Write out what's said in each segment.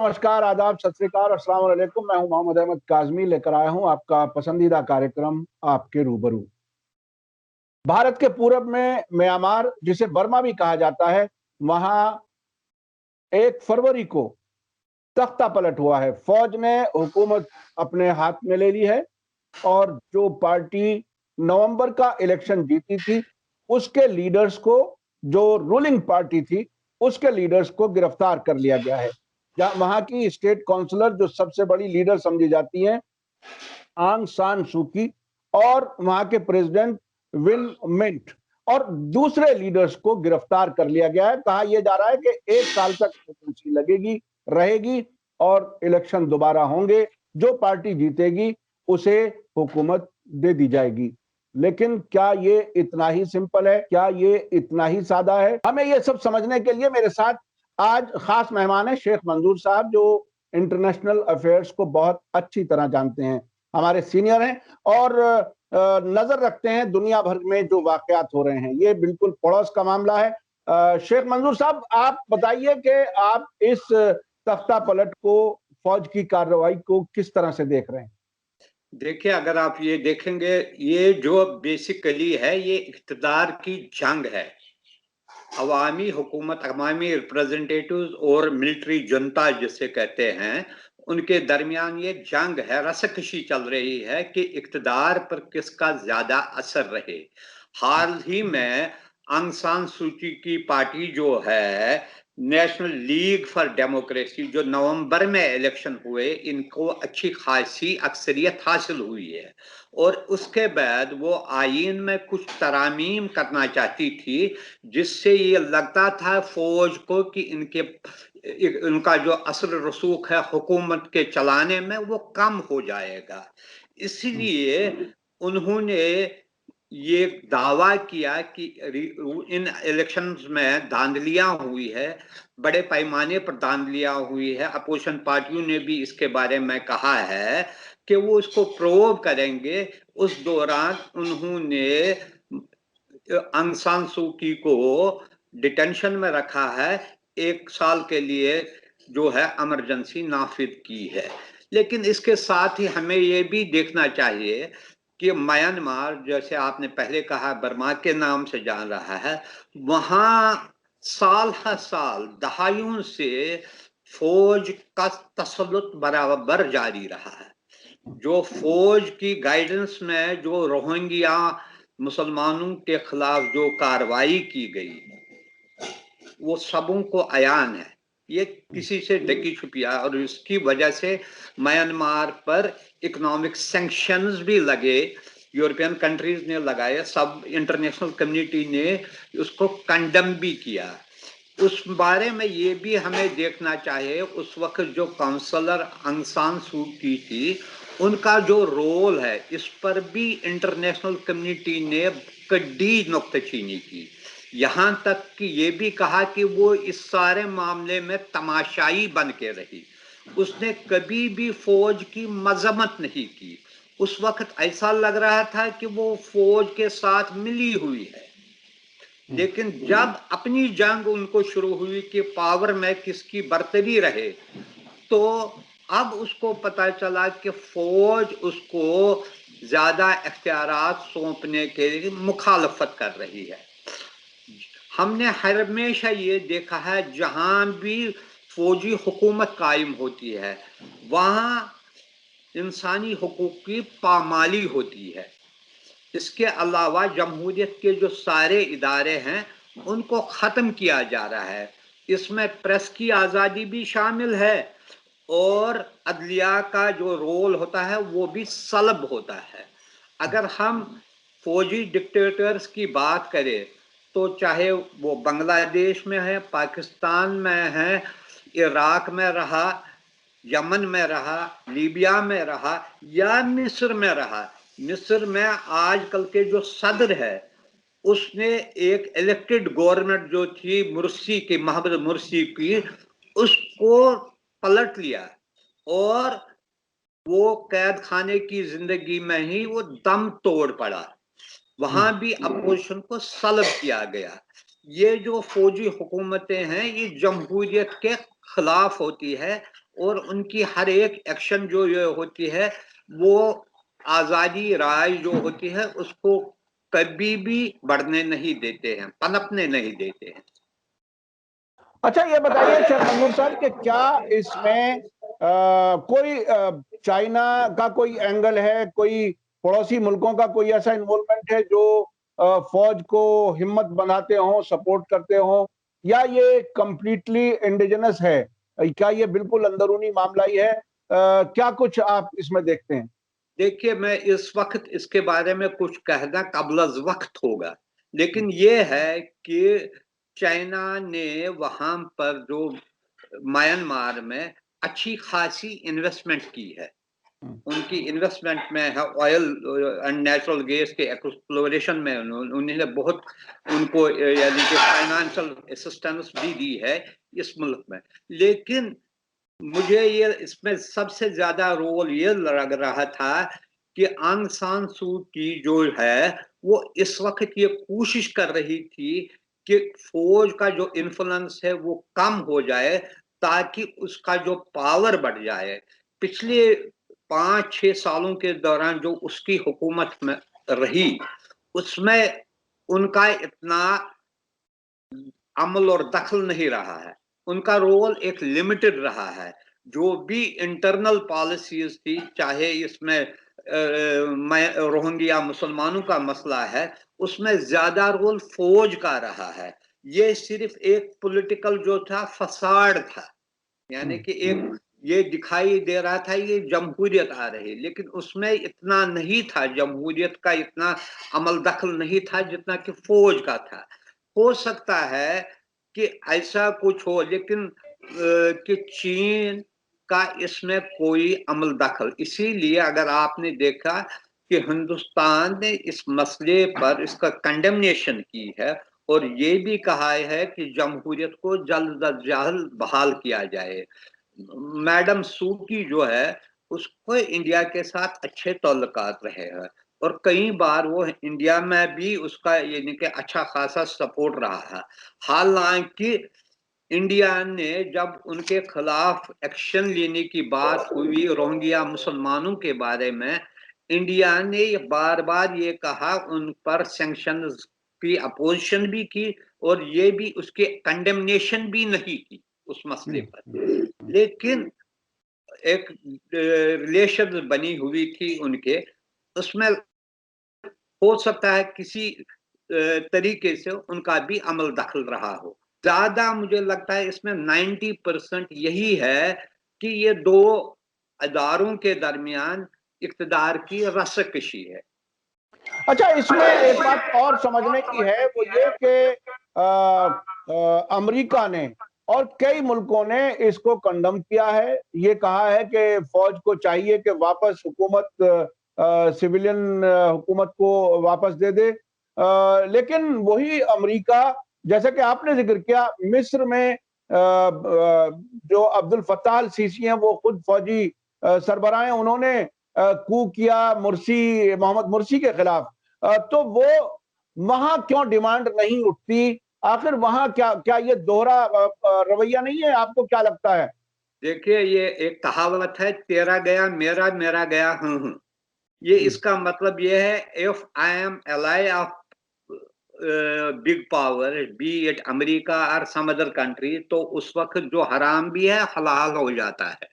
नमस्कार, आदाब, सत श्री अकाल, अस्सलाम वालेकुम। मैं हूं मोहम्मद अहमद काज़मी, लेकर आया हूं आपका पसंदीदा कार्यक्रम आपके रूबरू। भारत के पूरब में म्यांमार, जिसे बर्मा भी कहा जाता है, वहां 1 फरवरी को तख्ता पलट हुआ है। फौज ने हुकूमत अपने हाथ में ले ली है और जो पार्टी नवंबर का इलेक्शन जीती थी, उसके लीडर्स को, जो रूलिंग पार्टी थी, उसके लीडर्स को गिरफ्तार कर लिया गया है। वहां की स्टेट काउंसलर, जो सबसे बड़ी लीडर समझी जाती हैं, आंग सान सूकी, और वहां के प्रेसिडेंट विन मिंट और दूसरे लीडर्स को गिरफ्तार कर लिया गया है। कहा यह जा रहा है कि 1 साल तक वैकेंसी लगेगी, रहेगी और इलेक्शन दोबारा होंगे। जो पार्टी जीतेगी उसे हुकूमत दे दी जाएगी। लेकिन क्या ये इतना ही सिंपल है? क्या ये इतना ही सादा है? हमें ये सब समझने के लिए मेरे साथ आज खास मेहमान है शेख मंजूर साहब, जो इंटरनेशनल अफेयर्स को बहुत अच्छी तरह जानते हैं, हमारे सीनियर हैं और नजर रखते हैं दुनिया भर में जो वाकयात हो रहे हैं। ये बिल्कुल पड़ोस का मामला है। शेख मंजूर साहब, आप बताइए कि आप इस तख्ता पलट को, फौज की कार्रवाई को किस तरह से देख रहे हैं? देखिए, अगर आप ये देखेंगे, ये जो बेसिकली है, ये इक़्तिदार की जंग है। अवामी हुकूमत, अवामी रिप्रेजेंटेटिव्स और मिलिट्री जुनता जिसे कहते हैं, उनके दरमियान ये जंग है, रस्साकशी चल रही है कि इक़्तिदार पर किसका ज्यादा असर रहे। हाल ही में आंग सान सूची की पार्टी जो है, नेशनल लीग फॉर डेमोक्रेसी, जो नवंबर में इलेक्शन हुए, इनको अच्छी खासी अक्सरियत हासिल हुई है और उसके बाद वो आईन में कुछ तरामीम करना चाहती थी, जिससे ये लगता था फौज को कि इनका जो असर रसूख है हुकूमत के चलाने में, वो कम हो जाएगा। इसलिए उन्होंने ये दावा किया कि इन इलेक्शंस में धांधलियां हुई है, बड़े पैमाने पर धांधलियां हुई है। अपोजिशन पार्टियों ने भी इसके बारे में कहा है कि वो इसको प्रोव करेंगे। उस दौरान उन्होंने आंग सान सू की को डिटेंशन में रखा है, 1 साल के लिए जो है इमरजेंसी नाफिज की है। लेकिन इसके साथ ही हमें ये भी देखना चाहिए कि म्यांमार, जैसे आपने पहले कहा, बर्मा के नाम से जान रहा है, वहां साल हर साल दहाइयों से फौज का तसल्लुत बराबर जारी रहा है। जो फौज की गाइडेंस में जो रोहिंग्या मुसलमानों के खिलाफ जो कार्रवाई की गई, वो सबों को अयान है। ये किसी से ढकी छुपिया, और इसकी वजह से म्यांमार पर इकोनॉमिक सैंक्शंस भी लगे, यूरोपियन कंट्रीज ने लगाए, सब इंटरनेशनल कम्युनिटी ने उसको कंडम भी किया। उस बारे में ये भी हमें देखना चाहिए, उस वक्त जो काउंसलर आंग सान सू की थी, उनका जो रोल है, इस पर भी इंटरनेशनल कम्युनिटी ने कड़ी नुक्ताचीनी की। यहां तक कि ये भी कहा कि वो इस सारे मामले में तमाशाई बन के रही, उसने कभी भी फौज की मजम्मत नहीं की। उस वक्त ऐसा लग रहा था कि वो फौज के साथ मिली हुई है। लेकिन जब अपनी जंग उनको शुरू हुई कि पावर में किसकी बरतरी रहे, तो अब उसको पता चला कि फौज उसको ज्यादा इख्तियारात सौंपने के लिए मुखालफत कर रही है। हमने हमेशा ये देखा है, जहां भी फौजी हुकूमत कायम होती है, वहां इंसानी हुकूक की पामाली होती है। इसके अलावा जमहूरियत के जो सारे इदारे हैं, उनको ख़त्म किया जा रहा है। इसमें प्रेस की आज़ादी भी शामिल है और अदलिया का जो रोल होता है वो भी सलब होता है। अगर हम फौजी डिक्टेटर्स की बात करें, तो चाहे वो बांग्लादेश में है, पाकिस्तान में है, इराक में रहा, यमन में रहा, लीबिया में रहा, या मिस्र में रहा। मिस्र में आजकल के जो सदर है, उसने एक इलेक्टेड गवर्नमेंट जो थी मुर्सी की, मोहम्मद मुर्सी की, उसको पलट लिया और वो कैद खाने की जिंदगी में ही वो दम तोड़ पड़ा। वहां भी अपोजिशन को सल्ब किया गया। ये जो फौजी हुकूमतें हैं, ये जमहूरियत के खिलाफ होती है। और उनकी हर एक एक्शन जो ये होती है वो आजादी राय जो होती है उसको कभी भी बढ़ने नहीं देते हैं, पनपने नहीं देते हैं। अच्छा, ये बताइए शेख मंजूर साहब कि क्या इसमें कोई चाइना का कोई एंगल है, कोई पड़ोसी मुल्कों का कोई ऐसा इन्वॉल्वमेंट है जो फौज को हिम्मत बनाते हो, सपोर्ट करते हो, या ये कंप्लीटली इंडिजिनस है? क्या ये बिल्कुल अंदरूनी मामला ही है? क्या कुछ आप इसमें देखते हैं? देखिए, मैं इस वक्त इसके बारे में कुछ कहना कबल वक्त होगा, लेकिन ये है कि चाइना ने वहां पर जो म्यांमार में अच्छी खासी इन्वेस्टमेंट की है। उनकी इन्वेस्टमेंट में है ऑयल एंड नेचुरल गैस के एक्सप्लोरेशन में उन्होंने बहुत उनको यानी कि फाइनेंशियल असिस्टेंस भी दी है इस मुल्क में। लेकिन मुझे ये इसमें सबसे ज्यादा रोल ये लग रहा था कि आंग सान सू की जो है वो इस वक्त ये कोशिश कर रही थी कि फौज का जो इन्फ्लुएंस है वो कम हो जाए ताकि उसका जो पावर बढ़ जाए। पिछले 5-6 सालों के दौरान जो उसकी हुकूमत में रही उसमें उनका इतना अमल और दखल नहीं रहा है, उनका रोल एक लिमिटेड रहा है। जो भी इंटरनल पॉलिसीज थी, चाहे इसमें रोहिंग्या मुसलमानों का मसला है, उसमें ज्यादा रोल फौज का रहा है। ये सिर्फ एक पॉलिटिकल जो था फसाड था, यानी कि एक ये दिखाई दे रहा था ये जमहूरियत आ रही, लेकिन उसमें इतना नहीं था, जमहूरियत का इतना अमल दखल नहीं था जितना कि फौज का था। हो सकता है कि ऐसा कुछ हो, लेकिन कि चीन का इसमें कोई अमल दखल, इसीलिए अगर आपने देखा कि हिंदुस्तान ने इस मसले पर इसका कंडेमनेशन की है और ये भी कहा है कि जमहूरियत को जल्द अज जल्द बहाल किया जाए। मैडम सू की जो है उसको इंडिया के साथ अच्छे ताल्लुकात रहे हैं और कई बार वो इंडिया में भी उसका यानी कि अच्छा खासा सपोर्ट रहा है। हालांकि इंडिया ने जब उनके खिलाफ एक्शन लेने की बात हुई रोहिंग्या मुसलमानों के बारे में, इंडिया ने बार बार ये कहा, उन पर सैंक्शंस की अपोजिशन भी की और ये भी उसके कंडेमनेशन भी नहीं की उस मसले पर। लेकिन एक रिलेशन बनी हुई थी उनके, उसमें हो सकता है किसी तरीके से उनका भी अमल दखल रहा हो। ज्यादा मुझे लगता है इसमें 90% यही है कि ये दो अदारों के दरमियान इक़्तिदार की रस्साकशी है। अच्छा, इसमें एक बात और समझने की है, वो ये कि अमेरिका ने और कई मुल्कों ने इसको कंडम किया है। ये कहा है कि फौज को चाहिए कि वापस हुकूमत, सिविलियन हुकूमत को वापस दे दे। लेकिन वही अमेरिका, जैसे कि आपने जिक्र किया, मिस्र में जो अब्दुल फत्ताह अल सीसी हैं वो खुद फौजी सरबराह हैं, उन्होंने कू किया मुर्सी, मोहम्मद मुर्सी के खिलाफ। तो वो वहां क्यों डिमांड नहीं उठती? आखिर वहां क्या क्या ये दोहरा रवैया नहीं है? आपको क्या लगता है? देखिए, ये एक कहावत है, तेरा गया मेरा, मेरा गया हूं। ये इसका मतलब ये है, if I am ally of big power, B it America और सम अदर कंट्री, तो उस वक्त जो हराम भी है हलाल हो जाता है।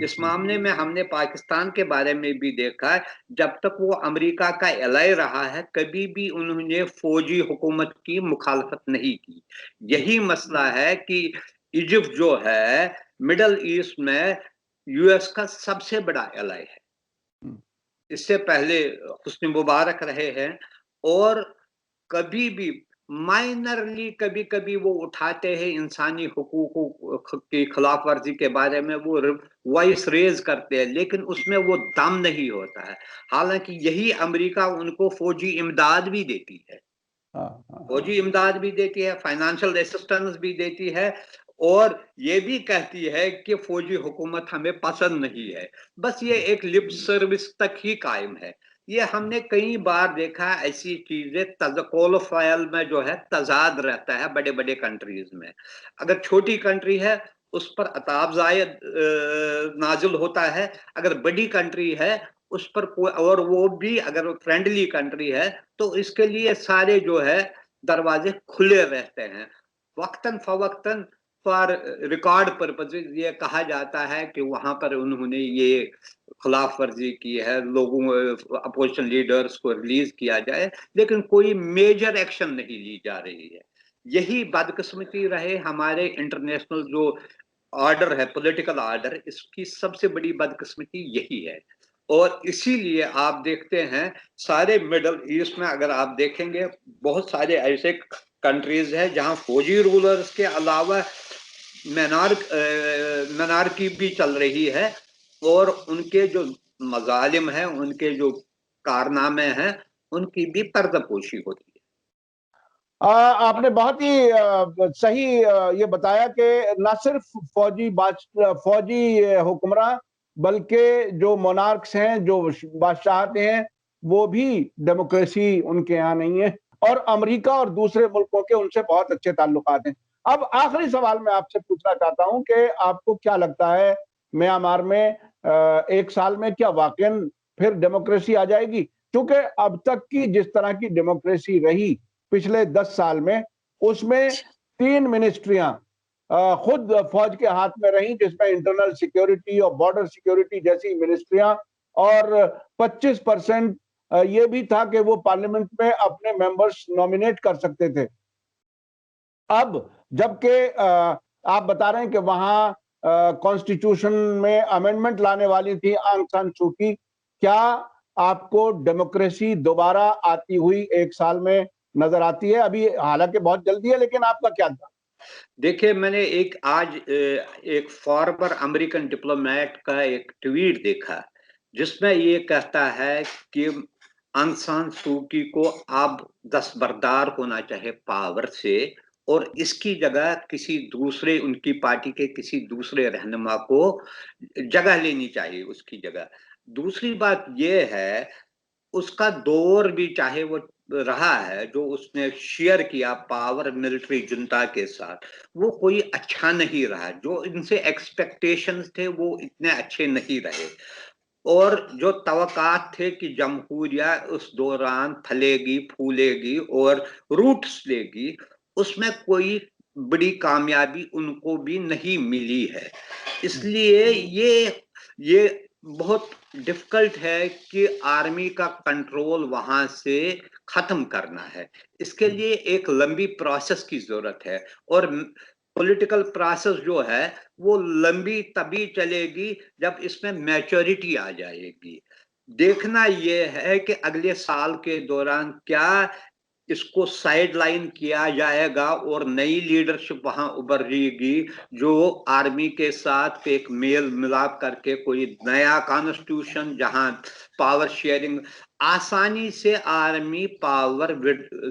इस मामले में हमने पाकिस्तान के बारे में भी देखा है, जब तक वो अमेरिका का एलाई रहा है कभी भी उन्होंने फौजी हुकूमत की मुखालफत नहीं की। यही मसला है कि इजिप्ट जो है मिडल ईस्ट में यूएस का सबसे बड़ा एलाई है। इससे पहले हुस्नि मुबारक रहे हैं और कभी भी माइनरली कभी कभी वो उठाते हैं इंसानी हुकूकों की खिलाफ वर्जी के बारे में, वो वॉइस रेज करते हैं, लेकिन उसमें वो दम नहीं होता है। हालांकि यही अमेरिका उनको फौजी इमदाद भी देती है, फौजी इमदाद भी देती है, फाइनेंशियल असिस्टेंस भी देती है और ये भी कहती है कि फौजी हुकूमत हमें पसंद नहीं है। बस ये एक लिप सर्विस तक ही कायम है। ये हमने कई बार देखा, ऐसी चीजें तज़कोल में जो है तजाद रहता है बड़े बड़े कंट्रीज में। अगर छोटी कंट्री है उस पर अताब जायद नाजिल होता है। अगर बड़ी कंट्री है उस पर कोई, और वो भी अगर फ्रेंडली कंट्री है, तो इसके लिए सारे जो है दरवाजे खुले रहते हैं। वक्तन फवक्तन फॉर रिकॉर्ड पर्पज ये कहा जाता है कि वहां पर उन्होंने ये खिलाफ वर्जी की है, लोगों अपोजिशन लीडर्स को रिलीज किया जाए, लेकिन कोई मेजर एक्शन नहीं ली जा रही है। यही बदकिस्मती रहे हमारे इंटरनेशनल जो ऑर्डर है, पॉलिटिकल ऑर्डर, इसकी सबसे बड़ी बदकिस्मती यही है। और इसीलिए आप देखते हैं सारे मिडल ईस्ट में अगर आप देखेंगे बहुत सारे ऐसे कंट्रीज हैं जहां फौजी रूलर्स के अलावा मेनार्की भी चल रही है, और उनके जो मजालिम हैं, उनके जो कारनामे हैं, उनकी भी पर्दापोशी होती है। आपने बहुत ही सही ये बताया कि न सिर्फ फौजी हुक्मरान, बल्कि जो मोनार्क्स हैं, जो बादशाहते हैं, वो भी डेमोक्रेसी उनके यहाँ नहीं है, और अमेरिका और दूसरे मुल्कों के उनसे बहुत अच्छे ताल्लुकात हैं। अब आखिरी सवाल मैं आपसे पूछना चाहता हूं कि आपको क्या लगता है, म्यांमार में 1 साल में क्या वाकई फिर डेमोक्रेसी आ जाएगी? क्योंकि अब तक की जिस तरह की डेमोक्रेसी रही पिछले 10 साल में, उसमें 3 मिनिस्ट्रियां खुद फौज के हाथ में रही, जिसमें इंटरनल सिक्योरिटी और बॉर्डर सिक्योरिटी जैसी मिनिस्ट्रियां, और 25% ये भी था कि वो पार्लियामेंट में अपने मेंबर्स नॉमिनेट कर सकते थे। अब जबकि आप बता रहे हैं कि वहां कॉन्स्टिट्यूशन में अमेंडमेंट लाने वाली थी आंग सान सू की, क्या आपको डेमोक्रेसी दोबारा आती हुई 1 साल में नजर आती है? अभी हालांकि बहुत जल्दी है, लेकिन आपका क्या था? देखिए, मैंने एक फॉर्मर अमेरिकन डिप्लोमेट का एक ट्वीट देखा, जिसमें ये कहता है कि आंग सान सू की को अब दस्तबरदार होना चाहिए पावर से, और इसकी जगह किसी दूसरे, उनकी पार्टी के किसी दूसरे रहनुमा को जगह लेनी चाहिए उसकी जगह। दूसरी बात यह है, उसका दौर भी चाहे वो रहा है जो उसने शेयर किया पावर मिलिट्री जुंता के साथ, वो कोई अच्छा नहीं रहा। जो इनसे एक्सपेक्टेशंस थे वो इतने अच्छे नहीं रहे, और जो तवक्कात थे कि जमहूरिया उस दौरान फलेगी फूलेगी और रूट्स लेगी, उसमें कोई बड़ी कामयाबी उनको भी नहीं मिली है। इसलिए ये बहुत डिफिकल्ट है कि आर्मी का कंट्रोल वहां से खत्म करना है। इसके लिए एक लंबी प्रोसेस की जरूरत है, और पॉलिटिकल प्रोसेस जो है वो लंबी तभी चलेगी जब इसमें मैच्योरिटी आ जाएगी। देखना यह है कि अगले साल के दौरान क्या इसको साइड लाइन किया जाएगा और नई लीडरशिप वहां उभरेगी, जो आर्मी के साथ एक मेल मिलाप करके कोई नया कॉन्स्टिट्यूशन, जहां पावर शेयरिंग, आसानी से आर्मी पावर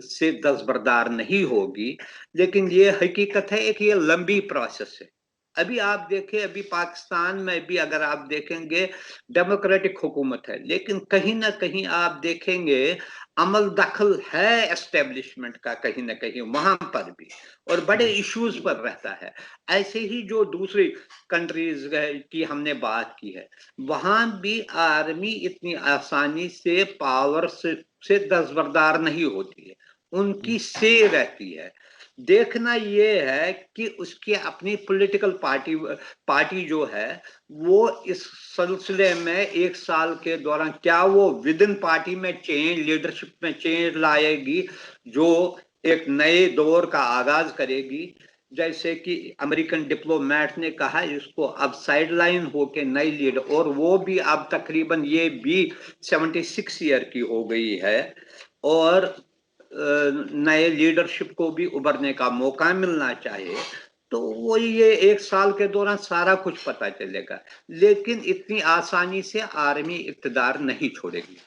से दस्तबरदार नहीं होगी। लेकिन ये हकीकत है कि ये लंबी प्रोसेस है। अभी आप देखें, अभी पाकिस्तान में भी अगर आप देखेंगे डेमोक्रेटिक हुकूमत है, लेकिन कहीं ना कहीं आप देखेंगे अमल दखल है एस्टेब्लिशमेंट का कहीं ना कहीं वहां पर भी, और बड़े इश्यूज पर रहता है। ऐसे ही जो दूसरी कंट्रीज की हमने बात की है, वहां भी आर्मी इतनी आसानी से पावर से दस्तबरदार नहीं होती है, उनकी से रहती है। देखना यह है कि उसकी अपनी पॉलिटिकल पार्टी जो है, वो इस सिलसिले में 1 साल के दौरान क्या वो विद इन पार्टी में चेंज, लीडरशिप में चेंज लाएगी, जो एक नए दौर का आगाज करेगी। जैसे कि अमेरिकन डिप्लोमेट ने कहा, इसको अब साइडलाइन होके नई लीडर, और वो भी अब तकरीबन ये भी 76 ईयर की हो गई है, और नए लीडरशिप को भी उभरने का मौका मिलना चाहिए। तो वो ये 1 साल के दौरान सारा कुछ पता चलेगा, लेकिन इतनी आसानी से आर्मी इक़्तिदार नहीं छोड़ेगी।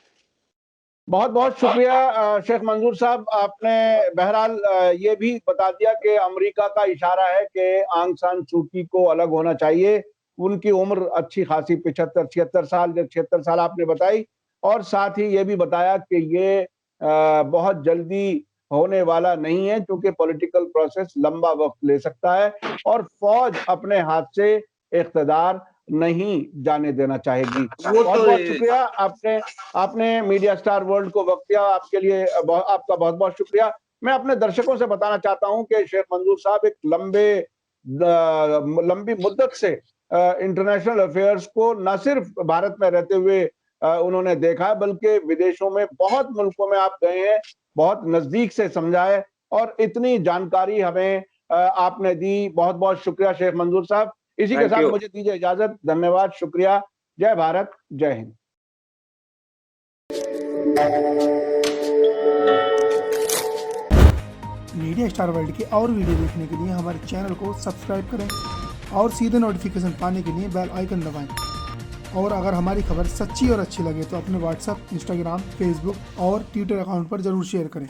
बहुत बहुत शुक्रिया शेख मंजूर साहब, आपने बहरहाल ये भी बता दिया कि अमेरिका का इशारा है कि आंग सान सू की को अलग होना चाहिए। उनकी उम्र अच्छी खासी 75-76 साल, 76 साल आपने बताई, और साथ ही ये भी बताया कि ये बहुत जल्दी होने वाला नहीं है, क्योंकि पॉलिटिकल प्रोसेस लंबा वक्त ले सकता है और फौज अपने हाथ से इख्तिदार नहीं जाने देना चाहेगी। वो बहुत तो बहुत शुक्रिया, आपने मीडिया स्टार वर्ल्ड को वक्त दिया, आपके लिए आपका बहुत बहुत शुक्रिया। मैं अपने दर्शकों से बताना चाहता हूं कि शेख मंजूर साहब एक लंबी मुद्दत से इंटरनेशनल अफेयर्स को न सिर्फ भारत में रहते हुए उन्होंने देखा है, बल्कि विदेशों में बहुत मुल्कों में आप गए हैं, बहुत नजदीक से समझा है और इतनी जानकारी हमें आपने दी। बहुत बहुत शुक्रिया शेख मंजूर साहब। इसी के थैंक साथ यू। मुझे दीजिए इजाजत। धन्यवाद, शुक्रिया। जय भारत, जय हिंद। मीडिया स्टार वर्ल्ड के और वीडियो देखने के लिए हमारे चैनल को सब्सक्राइब करें और सीधे नोटिफिकेशन पाने के लिए बेल आइकन दबाएं। और अगर हमारी खबर सच्ची और अच्छी लगे तो अपने व्हाट्सएप, इंस्टाग्राम, फेसबुक और ट्विटर अकाउंट पर जरूर शेयर करें।